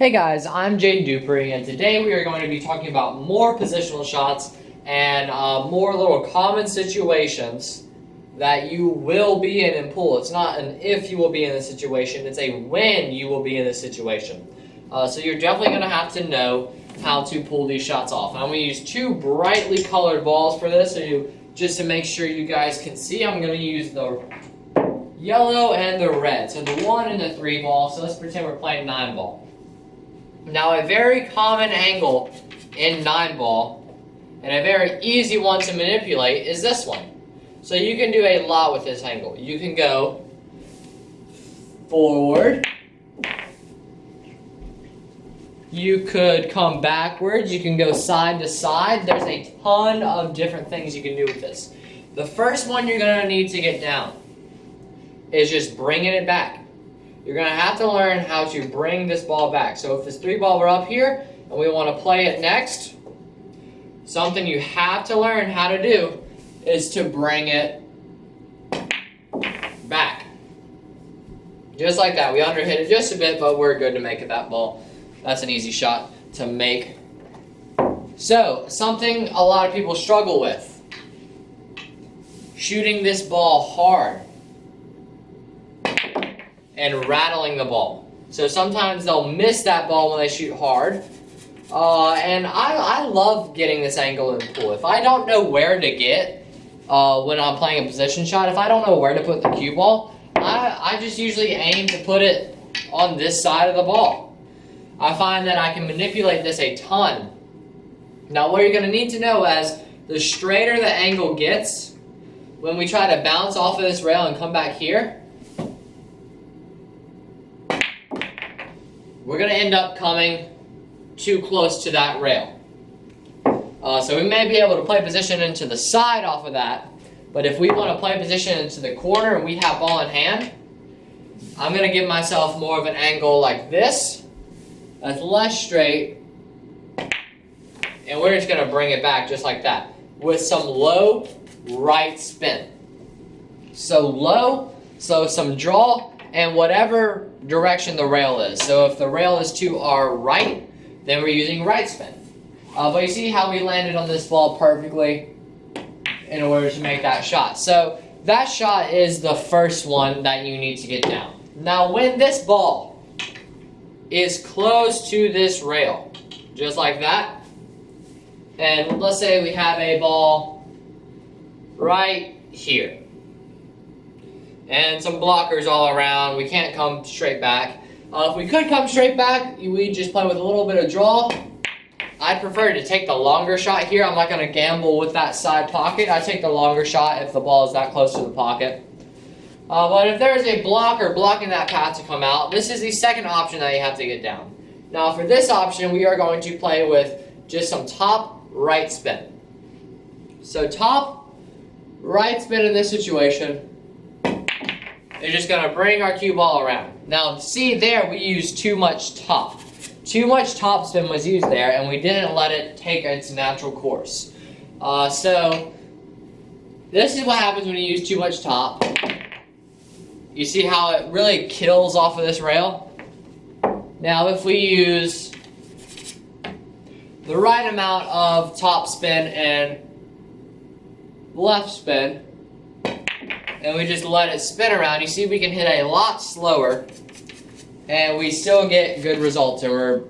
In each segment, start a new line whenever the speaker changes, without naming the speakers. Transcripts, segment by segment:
Hey guys, I'm Dupree, and today we are going to be talking about more positional shots and more little common situations that you will be in pool. It's not an if you will be in this situation, it's a when you will be in this situation. So you're definitely going to have to know how to pull these shots off. I'm going to use two brightly colored balls for this, just to make sure you guys can see. I'm going to use the yellow and the red, so the 1 and the 3 ball. So let's pretend we're playing 9 ball. Now, a very common angle in 9 ball, and a very easy one to manipulate, is this one. So you can do a lot with this angle. You can go forward. You could come backwards. You can go side to side. There's a ton of different things you can do with this. The first one you're going to need to get down is just bringing it back. You're going to have to learn how to bring this ball back. So if this 3 ball were up here and we want to play it next, something you have to learn how to do is to bring it back. Just like that. We underhit it just a bit, but we're good to make it that ball. That's an easy shot to make. So, something a lot of people struggle with: shooting this ball hard and rattling the ball. So sometimes they'll miss that ball when they shoot hard. And I love getting this angle in the pool. If I don't know where to get when I'm playing a position shot, if I don't know where to put the cue ball, I just usually aim to put it on this side of the ball. I find that I can manipulate this a ton. Now what you're going to need to know is the straighter the angle gets, when we try to bounce off of this rail and come back here, we're going to end up coming too close to that rail. So we may be able to play position into the side off of that, but if we want to play position into the corner and we have ball in hand, I'm going to give myself more of an angle like this, that's less straight, and we're just going to bring it back just like that with some low right spin. So low, so some draw, and whatever direction the rail is. So if the rail is to our right, then we're using right spin. But you see how we landed on this ball perfectly in order to make that shot. So that shot is the first one that you need to get down. Now when this ball is close to this rail, just like that, and let's say we have a ball right here, and some blockers all around, we can't come straight back. If we could come straight back, we just play with a little bit of draw. I'd prefer to take the longer shot here. I'm not going to gamble with that side pocket. I take the longer shot if the ball is that close to the pocket. But if there's a blocker blocking that path to come out, this is the second option that you have to get down. Now for this option, we are going to play with just some top right spin. So top right spin in this situation, they're just going to bring our cue ball around. Now, see there, we used too much top. Too much top spin was used there, and we didn't let it take its natural course. So, this is what happens when you use too much top. You see how it really kills off of this rail? Now, if we use the right amount of top spin and left spin, and we just let it spin around, you see we can hit a lot slower and we still get good results, and we're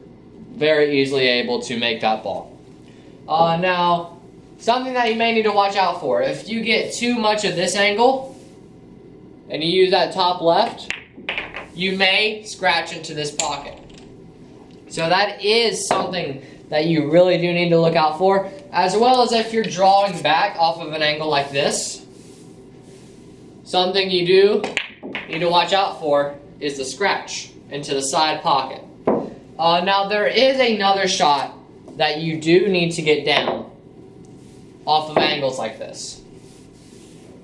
very easily able to make that ball. Now, something that you may need to watch out for: if you get too much of this angle and you use that top left, you may scratch into this pocket. So that is something that you really do need to look out for, as well as if you're drawing back off of an angle like this. Something you do need to watch out for is the scratch into the side pocket. Now there is another shot that you do need to get down off of angles like this.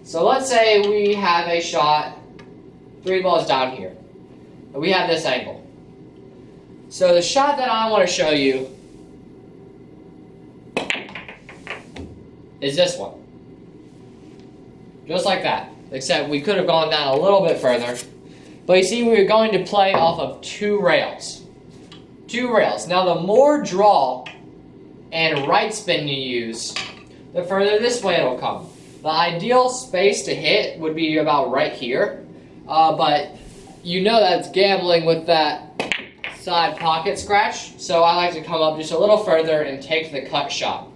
So let's say we have a shot, 3 balls down here, and we have this angle. So the shot that I want to show you is this one. Just like that. Except we could have gone down a little bit further. But you see, we were going to play off of 2 rails. 2 rails. Now the more draw and right spin you use, the further this way it'll come. The ideal space to hit would be about right here, but you know that's gambling with that side pocket scratch, so I like to come up just a little further and take the cut shot.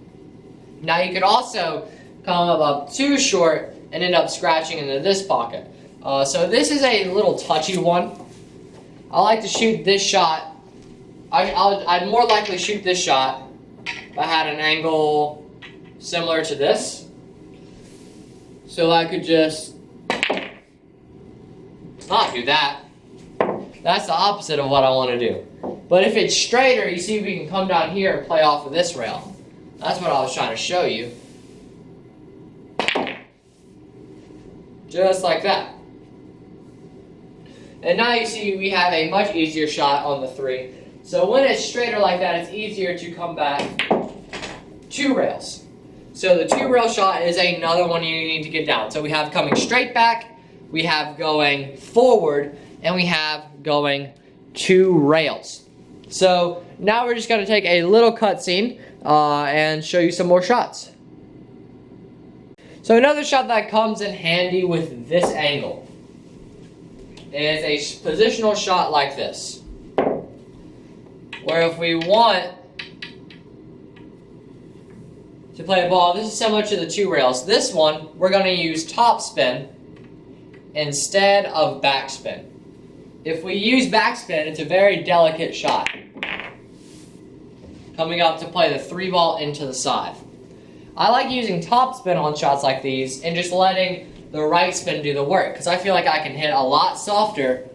Now you could also come up too short and end up scratching into this pocket. So this is a little touchy one. I like to shoot this shot. I'd more likely shoot this shot if I had an angle similar to this. So I could just not do that. That's the opposite of what I want to do. But if it's straighter, you see we can come down here and play off of this rail. That's what I was trying to show you. Just like that. And now you see we have a much easier shot on the 3. So when it's straighter like that, it's easier to come back 2 rails. So the 2 rail shot is another one you need to get down. So we have coming straight back, we have going forward, and we have going 2 rails. So now we're just going to take a little cutscene and show you some more shots. So another shot that comes in handy with this angle is a positional shot like this, where if we want to play a ball, this is similar to the 2 rails. This one, we're going to use top spin instead of backspin. If we use backspin, it's a very delicate shot. Coming up to play the 3 ball into the side. I like using top spin on shots like these and just letting the right spin do the work, because I feel like I can hit a lot softer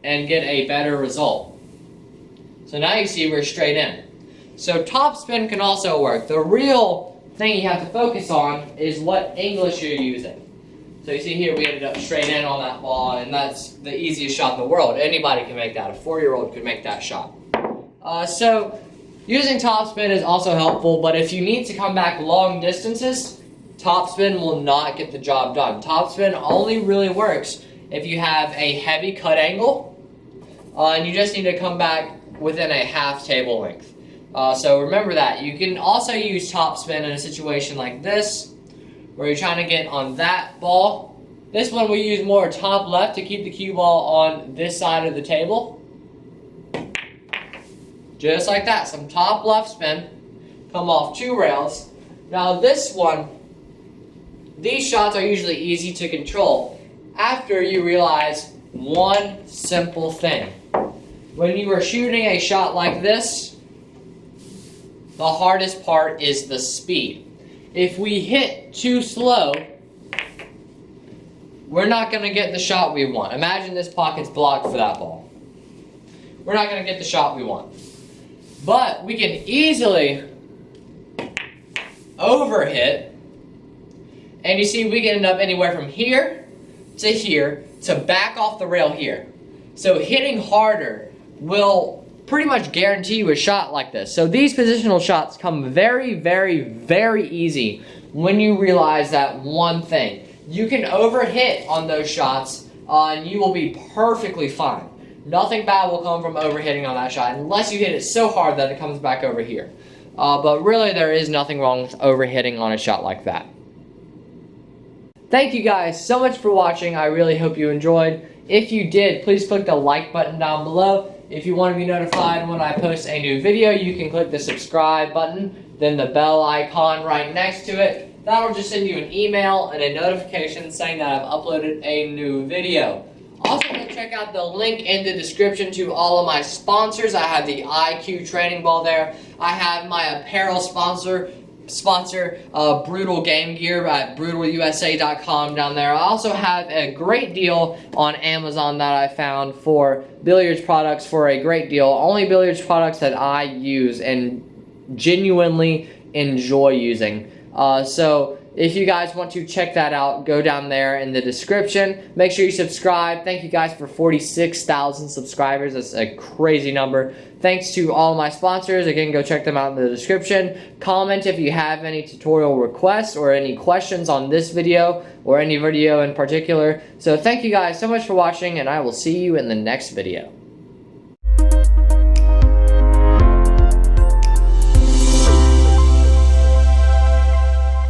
and get a better result. So now you see we're straight in. So top spin can also work. The real thing you have to focus on is what English you're using. So you see here we ended up straight in on that ball, and that's the easiest shot in the world. Anybody can make that. A 4-year-old could make that shot. So using topspin is also helpful, but if you need to come back long distances, topspin will not get the job done. Topspin only really works if you have a heavy cut angle, and you just need to come back within a half table length. So remember that. You can also use topspin in a situation like this, where you're trying to get on that ball. This one we use more top left to keep the cue ball on this side of the table. Just like that, some top left spin, come off 2 rails. Now this one, these shots are usually easy to control after you realize one simple thing. When you are shooting a shot like this, the hardest part is the speed. If we hit too slow, we're not going to get the shot we want. Imagine this pocket's blocked for that ball. We're not going to get the shot we want. But we can easily overhit, and you see we can end up anywhere from here to back off the rail here. So hitting harder will pretty much guarantee you a shot like this. So these positional shots come very, very, very easy when you realize that one thing. You can overhit on those shots and you will be perfectly fine. Nothing bad will come from overhitting on that shot unless you hit it so hard that it comes back over here. But really there is nothing wrong with overhitting on a shot like that. Thank you guys so much for watching. I really hope you enjoyed. If you did, please click the like button down below. If you want to be notified when I post a new video, you can click the subscribe button, then the bell icon right next to it. That'll just send you an email and a notification saying that I've uploaded a new video. Also, go check out the link in the description to all of my sponsors. I have the iCue training ball there. I have my apparel sponsor Brutal Game Gear at brutalusa.com down there. I also have a great deal on Amazon that I found for billiards products for a great deal. Only billiards products that I use and genuinely enjoy using. So if you guys want to check that out, go down there in the description. Make sure you subscribe. Thank you guys for 46,000 subscribers. That's a crazy number. Thanks to all my sponsors. Again, go check them out in the description. Comment if you have any tutorial requests or any questions on this video or any video in particular. So thank you guys so much for watching, and I will see you in the next video.